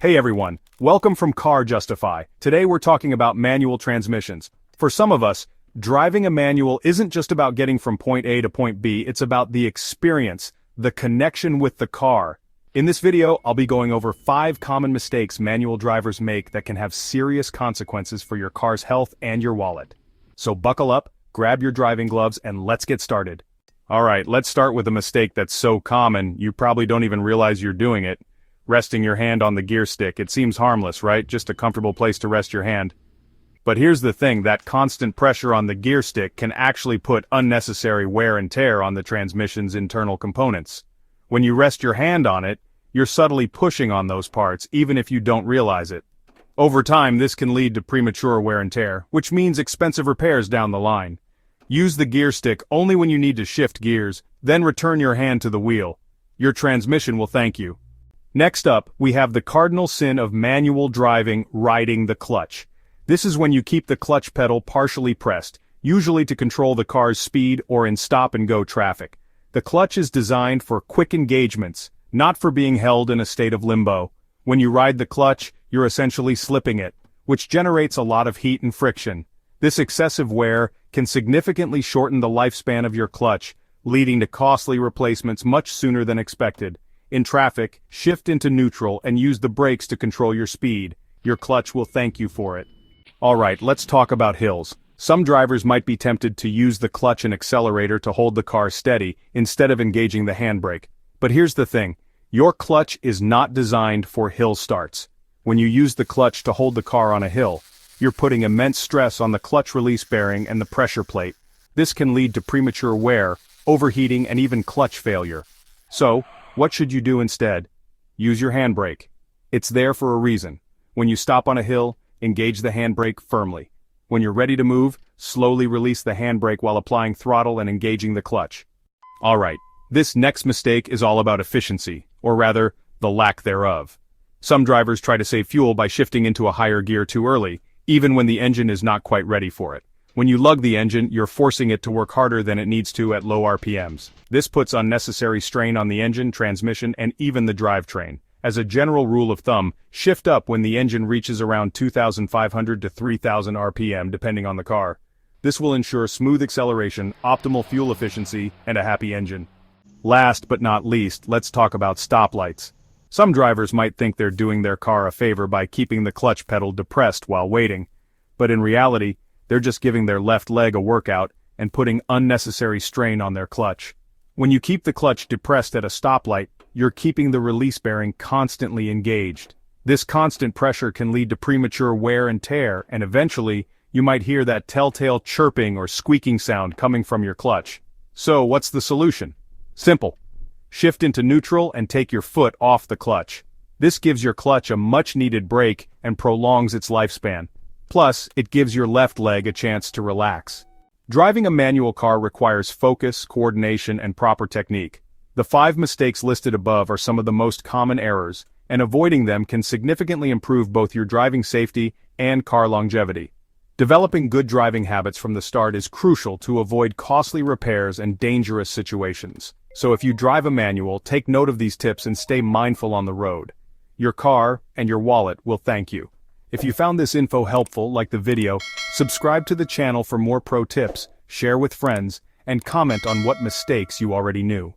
Hey everyone, welcome from Car Justify. Today we're talking about manual transmissions. For some of us, driving a manual isn't just about getting from point A to point B, it's about the experience, the connection with the car. In this video, I'll be going over 5 common mistakes manual drivers make that can have serious consequences for your car's health and your wallet. So buckle up, grab your driving gloves, and let's get started. Alright, let's start with a mistake that's so common, you probably don't even realize you're doing it. Resting your hand on the gear stick. It seems harmless, right? Just a comfortable place to rest your hand. But here's the thing, that constant pressure on the gear stick can actually put unnecessary wear and tear on the transmission's internal components. When you rest your hand on it, you're subtly pushing on those parts, even if you don't realize it. Over time, this can lead to premature wear and tear, which means expensive repairs down the line. Use the gear stick only when you need to shift gears, then return your hand to the wheel. Your transmission will thank you. Next up, we have the cardinal sin of manual driving, riding the clutch. This is when you keep the clutch pedal partially pressed, usually to control the car's speed or in stop-and-go traffic. The clutch is designed for quick engagements, not for being held in a state of limbo. When you ride the clutch, you're essentially slipping it, which generates a lot of heat and friction. This excessive wear can significantly shorten the lifespan of your clutch, leading to costly replacements much sooner than expected. In traffic, shift into neutral and use the brakes to control your speed. Your clutch will thank you for it. Alright, let's talk about hills. Some drivers might be tempted to use the clutch and accelerator to hold the car steady, instead of engaging the handbrake. But here's the thing, your clutch is not designed for hill starts. When you use the clutch to hold the car on a hill, you're putting immense stress on the clutch release bearing and the pressure plate. This can lead to premature wear, overheating, and even clutch failure. So, what should you do instead? Use your handbrake. It's there for a reason. When you stop on a hill, engage the handbrake firmly. When you're ready to move, slowly release the handbrake while applying throttle and engaging the clutch. Alright, this next mistake is all about efficiency, or rather, the lack thereof. Some drivers try to save fuel by shifting into a higher gear too early, even when the engine is not quite ready for it. When you lug the engine, you're forcing it to work harder than it needs to at low RPMs. This puts unnecessary strain on the engine, transmission, and even the drivetrain. As a general rule of thumb, shift up when the engine reaches around 2,500 to 3,000 RPM depending on the car. This will ensure smooth acceleration, optimal fuel efficiency, and a happy engine. Last but not least, let's talk about stoplights. Some drivers might think they're doing their car a favor by keeping the clutch pedal depressed while waiting. But in reality, they're just giving their left leg a workout and putting unnecessary strain on their clutch. When you keep the clutch depressed at a stoplight, you're keeping the release bearing constantly engaged. This constant pressure can lead to premature wear and tear, and eventually, you might hear that telltale chirping or squeaking sound coming from your clutch. So, what's the solution? Simple. Shift into neutral and take your foot off the clutch. This gives your clutch a much-needed break and prolongs its lifespan. Plus, it gives your left leg a chance to relax. Driving a manual car requires focus, coordination, and proper technique. The 5 mistakes listed above are some of the most common errors, and avoiding them can significantly improve both your driving safety and car longevity. Developing good driving habits from the start is crucial to avoid costly repairs and dangerous situations. So if you drive a manual, take note of these tips and stay mindful on the road. Your car and your wallet will thank you. If you found this info helpful, like the video, subscribe to the channel for more pro tips, share with friends, and comment on what mistakes you already knew.